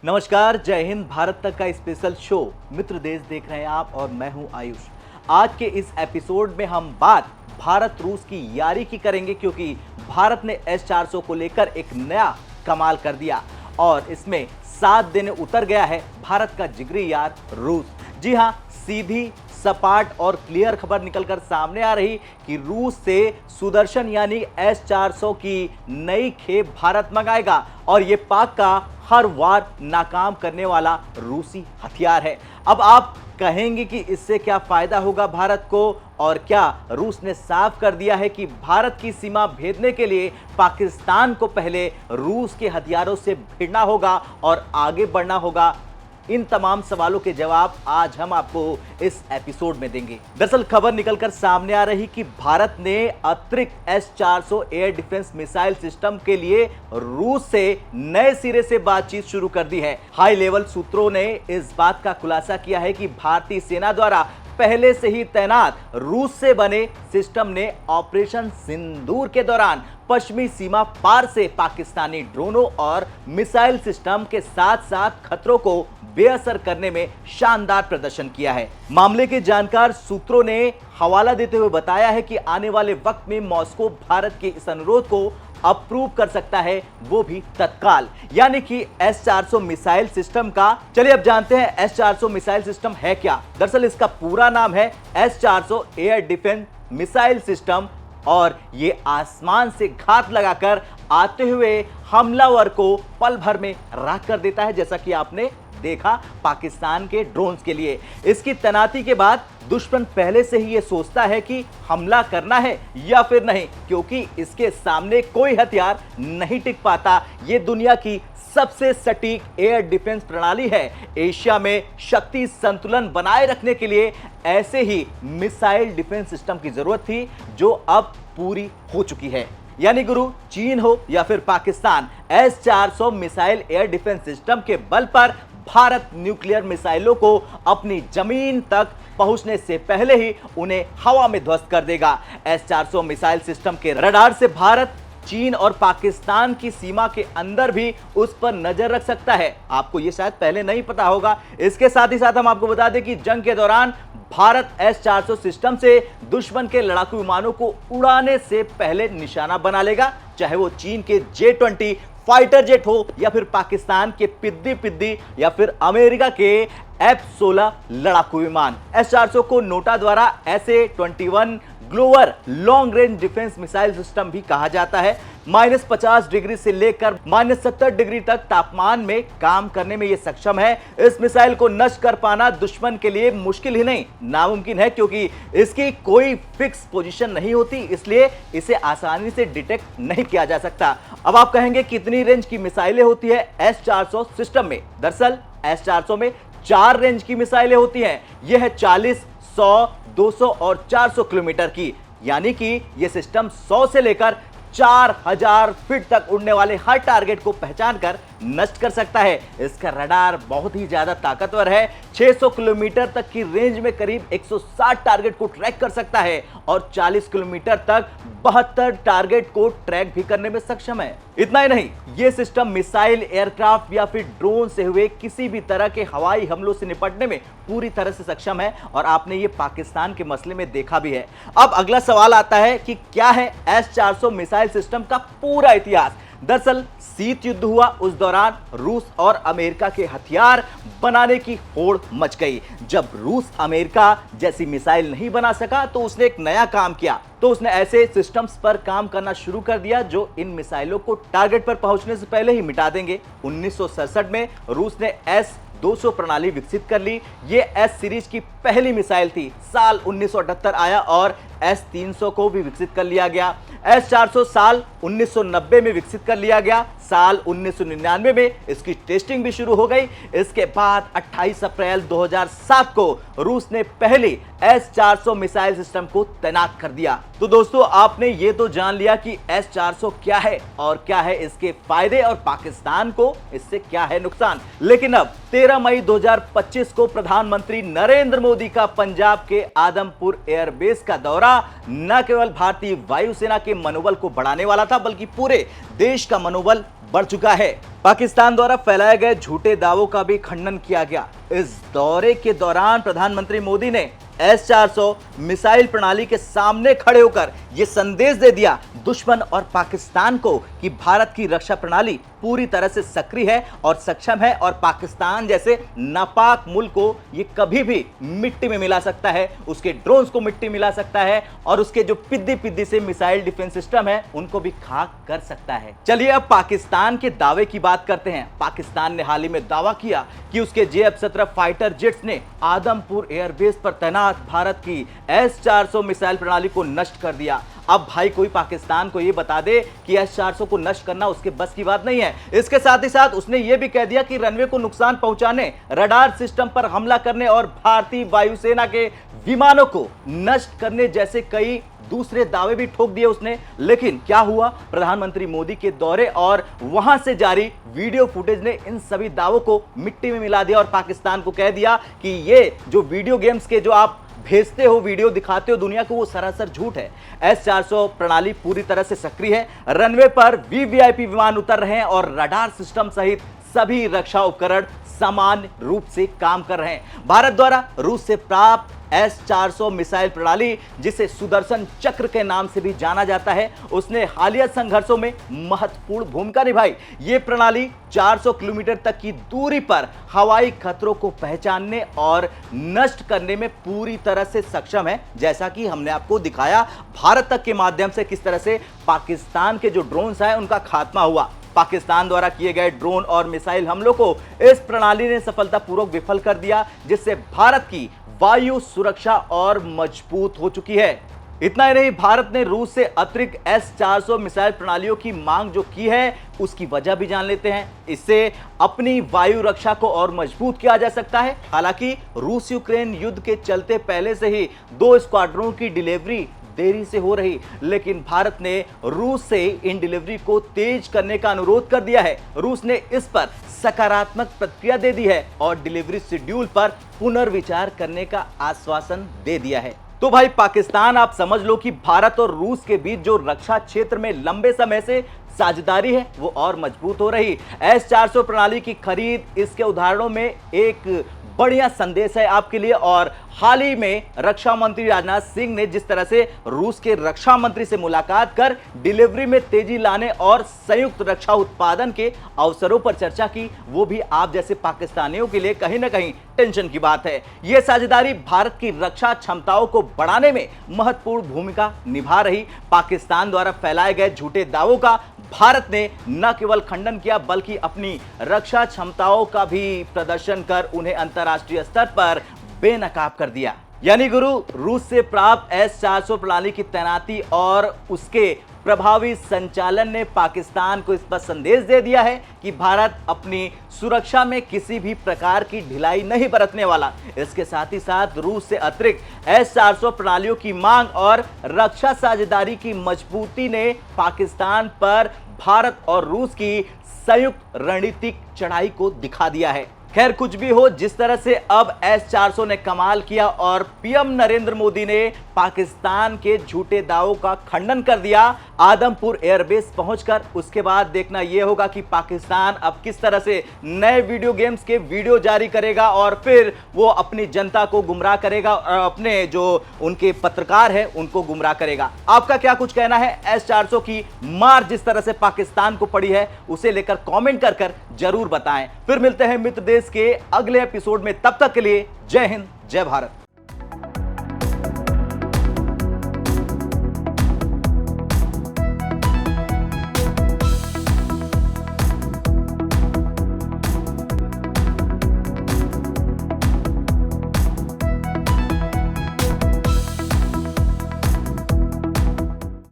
नमस्कार, जय हिंद। भारत तक का स्पेशल शो मित्र देश देख रहे हैं आप और मैं हूं आयुष। आज के इस एपिसोड में हम बात भारत रूस की यारी की करेंगे, क्योंकि भारत ने S-400 को लेकर एक नया कमाल कर दिया और इसमें 7 दिन उतर गया है भारत का जिगरी यार रूस। जी हां, सीधी सपाट और क्लियर खबर निकलकर सामने आ रही कि रूस से सुदर्शन यानी S-400 की नई खेप भारत मंगाएगा और ये पाक का हर वार नाकाम करने वाला रूसी हथियार है। अब आप कहेंगे कि इससे क्या फायदा होगा भारत को, और क्या रूस ने साफ कर दिया है कि भारत की सीमा भेदने के लिए पाकिस्तान को पहले रूस के हथियारों से भिड़ना होगा और आगे बढ़ना होगा। इन तमाम सवालों के जवाब आज हम आपको इस एपिसोड में देंगे। दरअसल खबर निकलकर सामने आ रही कि भारत ने अतिरिक्त S-400 air defence missile system के लिए रूस से नए सिरे से बातचीत शुरू कर दी है। हाई लेवल सूत्रों ने इस बात का खुलासा किया है कि भारतीय सेना द्वारा पहले से ही तैनात रूस से बने सिस्टम ने ऑपरेशन सिंदूर के दौरान पश्चिमी सीमा पार से पाकिस्तानी ड्रोनों और मिसाइल सिस्टम के साथ साथ खतरों को बेअसर करने में शानदार प्रदर्शन किया है। मामले के जानकार सूत्रों ने हवाला देते हुए बताया है कि आने वाले वक्त में मॉस्को भारत के इस अनुरोध को अप्रूव कर सकता है, वो भी तत्काल, यानी कि S-400 मिसाइल सिस्टम का। चलिए अब जानते हैं S-400 मिसाइल सिस्टम है क्या। दरअसल इसका पूरा नाम है S-400 air defence missile system और ये आसमान से घात लगाकर आते हुए हमलावर को पल भर में राख कर देता है, जैसा कि आपने देखा पाकिस्तान के ड्रोन्स के लिए। इसकी तैनाती के बाद दुश्मन पहले से ही ये सोचता है कि हमला करना है या फिर नहीं, क्योंकि इसके सामने कोई हथियार नहीं टिक पाता। ये दुनिया की सबसे सटीक एयर डिफेंस प्रणाली है। एशिया में शक्ति संतुलन बनाए रखने के लिए ऐसे ही मिसाइल डिफेंस सिस्टम की जरूरत थी, जो अब पूरी हो चुकी है। यानी गुरु चीन हो या फिर Pakistan, S-400 missile air defence system के बल पर भारत न्यूक्लियर मिसाइलों को अपनी जमीन तक पहुंचने से पहले ही उन्हें हवा में ध्वस्त कर देगा। S-400 मिसाइल सिस्टम के रडार से भारत चीन और पाकिस्तान की सीमा के अंदर भी उस पर नजर रख सकता है। आपको यह शायद पहले नहीं पता होगा। इसके साथ ही साथ हम आपको बता दें कि जंग के दौरान भारत S-400 सिस्टम से दुश्मन के लड़ाकू विमानों को उड़ाने से पहले निशाना बना लेगा, चाहे वो चीन के J-20 फाइटर जेट हो या फिर पाकिस्तान के पिद्दी या फिर अमेरिका के F-16 लड़ाकू विमान। S-400 को नोटा द्वारा SA-21 growler long range defence missile system भी कहा जाता है। -50 डिग्री से लेकर -70 डिग्री तक तापमान में काम करने में यह सक्षम है। इस मिसाइल को नष्ट कर पाना दुश्मन के लिए मुश्किल ही नहीं, नामुमकिन है, क्योंकि इसकी कोई फिक्स पोजीशन नहीं होती, इसलिए इसे आसानी से डिटेक्ट नहीं किया जा सकता। अब आप कहेंगे कितनी रेंज की मिसाइलें होती है S-400 सिस्टम में। दरअसल S-400 में 4 रेंज की मिसाइलें होती हैं। यह है 40, 100, 200 और 400 किलोमीटर की, यानी कि यह सिस्टम 100 से लेकर 4000 फीट तक उड़ने वाले हर टारगेट को पहचान कर नष्ट कर सकता है। इसका रडार बहुत ही ज्यादा ताकतवर है। 600 किलोमीटर तक की रेंज में करीब 160 टारगेट को ट्रैक कर सकता है और 40 किलोमीटर तक 72 टारगेट को ट्रैक भी करने में सक्षम है। इतना ही नहीं, यह सिस्टम मिसाइल, एयरक्राफ्ट या फिर ड्रोन से हुए किसी भी तरह के हवाई हमलों से निपटने में पूरी तरह से सक्षम है, और आपने ये पाकिस्तान के मसले में देखा भी है। अब अगला सवाल आता है कि क्या है S-400 मिसाइल सिस्टम का पूरा इतिहास। दरअसल शीत युद्ध हुआ, उस दौरान रूस और अमेरिका के हथियार बनाने की होड़ मच गई। जब रूस अमेरिका जैसी मिसाइल नहीं बना सका तो उसने एक नया काम किया, तो उसने ऐसे सिस्टम्स पर काम करना शुरू कर दिया जो इन मिसाइलों को टारगेट पर पहुंचने से पहले ही मिटा देंगे। 1967 में रूस ने S-200 प्रणाली विकसित कर ली। ये S सीरीज की पहली मिसाइल थी। साल 1978 आया और S-300 को भी विकसित कर लिया गया। S-400 साल 1990 में विकसित कर लिया गया। साल 1999 में इसकी टेस्टिंग भी शुरू हो गई। इसके बाद 28 अप्रैल 2007 को रूस ने पहली S-400 मिसाइल सिस्टम को तैनात कर दिया। तो दोस्तों, आपने ये तो जान लिया कि S-400 क्या है और क्या है इसके फायदे और पाकिस्तान को इससे क्या है नुकसान। लेकिन अब 13 मई 2025 को प्रधानमंत्री नरेंद्र मोदी का पंजाब के आदमपुर एयरबेस का दौरा न केवल भारतीय वायुसेना के मनोबल को बढ़ाने वाला था, बल्कि पूरे देश का मनोबल बढ़ चुका है। पाकिस्तान द्वारा फैलाए गए झूठे दावों का भी खंडन किया गया। इस दौरे के दौरान प्रधानमंत्री मोदी ने S-400 मिसाइल प्रणाली के सामने खड़े होकर यह संदेश दे दिया दुश्मन और पाकिस्तान को कि भारत की रक्षा प्रणाली पूरी तरह से सक्रिय है और सक्षम है और पाकिस्तान जैसे नापाक मुल्क को ये कभी भी मिट्टी में मिला सकता है, उसके ड्रोन्स को मिट्टी मिला सकता है और उसके जो पिद्दी पिद्दी से मिसाइल डिफेंस सिस्टम है उनको भी खाक कर सकता है। चलिए अब पाकिस्तान के दावे की बात करते हैं। पाकिस्तान ने हाल ही में दावा किया कि उसके JF-17 फाइटर जेट्स ने आदमपुर एयरबेस पर तैनात भारत की S-400 मिसाइल प्रणाली को नष्ट कर दिया। अब भाई कोई पाकिस्तान को यह बता दे कि S-400 को नष्ट करना उसके बस की बात नहीं है। इसके साथ ही साथ उसने यह भी कह दिया कि रनवे को नुकसान पहुंचाने, रडार सिस्टम पर हमला करने और भारतीय वायुसेना के विमानों को नष्ट करने जैसे कई दूसरे दावे भी ठोक दिए उसने। लेकिन क्या हुआ, प्रधानमंत्री मोदी के दौरे और वहां से जारी वीडियो फुटेज ने इन सभी दावों को मिट्टी में मिला दिया और पाकिस्तान को कह दिया कि ये जो वीडियो गेम्स के जो आप भेजते हो, वीडियो दिखाते हो दुनिया को, वो सरासर झूठ है। S-400 प्रणाली पूरी तरह से सक्रिय है, रनवे पर VVIP विमान उतर रहे हैं और रडार सिस्टम सहित सभी रक्षा उपकरण समान रूप से काम कर रहे हैं। भारत द्वारा रूस से प्राप्त S-400 मिसाइल प्रणाली, जिसे सुदर्शन चक्र के नाम से भी जाना जाता है, उसने हालिया संघर्षों में महत्वपूर्ण भूमिका निभाई। ये प्रणाली 400 किलोमीटर तक की दूरी पर हवाई खतरों को पहचानने और नष्ट करने में पूरी तरह से सक्षम है। जैसा कि हमने आपको दिखाया भारत तक के माध्यम से किस तरह से पाकिस्तान के जो ड्रोन्स हैं उनका खात्मा हुआ। पाकिस्तान द्वारा किए गए ड्रोन और मिसाइल हमलों को इस प्रणाली ने सफलतापूर्वक विफल कर दिया, जिससे भारत की वायु सुरक्षा और मजबूत हो चुकी है। इतना ही नहीं, भारत ने रूस से अतिरिक्त S-400 मिसाइल प्रणालियों की मांग जो की है उसकी वजह भी जान लेते हैं। इससे अपनी वायु रक्षा को और मजबूत किया जा सकता है। हालांकि रूस यूक्रेन युद्ध के चलते पहले से ही 2 स्क्वाड्रों की डिलीवरी देरी से हो रही, लेकिन भारत ने रूस से इन डिलीवरी को तेज करने का अनुरोध कर दिया है। रूस ने इस पर सकारात्मक प्रतिक्रिया दे दी है और डिलीवरी शेड्यूल पर पुनर्विचार करने का आश्वासन दे दिया है। तो भाई पाकिस्तान, आप समझ लो कि भारत और रूस के बीच जो रक्षा क्षेत्र में लंबे समय से साझेदारी है वो और मजबूत हो रही। S-400 प्रणाली की खरीद इसके उदाहरणों में एक बढ़िया संदेश है आपके लिए। और हाल ही में रक्षा मंत्री राजनाथ सिंह ने जिस तरह से रूस के रक्षा मंत्री से मुलाकात कर डिलीवरी में तेजी लाने और संयुक्त रक्षा उत्पादन के अवसरों पर चर्चा की, वो भी आप जैसे पाकिस्तानियों के लिए कहीं ना कहीं टेंशन की बात है। यह साझेदारी भारत की रक्षा क्षमताओं को बढ़ाने में महत्वपूर्ण भूमिका निभा रही। पाकिस्तान द्वारा फैलाए गए झूठे दावों का भारत ने न केवल खंडन किया बल्कि अपनी रक्षा क्षमताओं का भी प्रदर्शन कर उन्हें अंतर्राष्ट्रीय स्तर पर बेनकाब कर दिया। यानी गुरु, रूस से प्राप्त S-400 प्रणाली की तैनाती और उसके प्रभावी संचालन ने पाकिस्तान को इस पर संदेश दे दिया है कि भारत अपनी सुरक्षा में किसी भी प्रकार की ढिलाई नहीं बरतने वाला। इसके साथ ही साथ रूस से अतिरिक्त S-400 प्रणालियों की मांग और रक्षा साझेदारी की मजबूती ने पाकिस्तान पर भारत और रूस की संयुक्त रणनीतिक चढ़ाई को दिखा दिया है। खैर कुछ भी हो, जिस तरह से अब S-400 ने कमाल किया और पीएम नरेंद्र मोदी ने पाकिस्तान के झूठे दावों का खंडन कर दिया आदमपुर एयरबेस पहुंचकर, उसके बाद देखना यह होगा कि पाकिस्तान अब किस तरह से नए वीडियो गेम्स के वीडियो जारी करेगा और फिर वो अपनी जनता को गुमराह करेगा और अपने जो उनके पत्रकार हैं उनको गुमराह करेगा। आपका क्या कुछ कहना है? S-400 की मार जिस तरह से पाकिस्तान को पड़ी है उसे लेकर कमेंट कर जरूर बताएं। फिर मिलते हैं मित्र देश के अगले एपिसोड में, तब तक के लिए जय हिंद, जय भारत।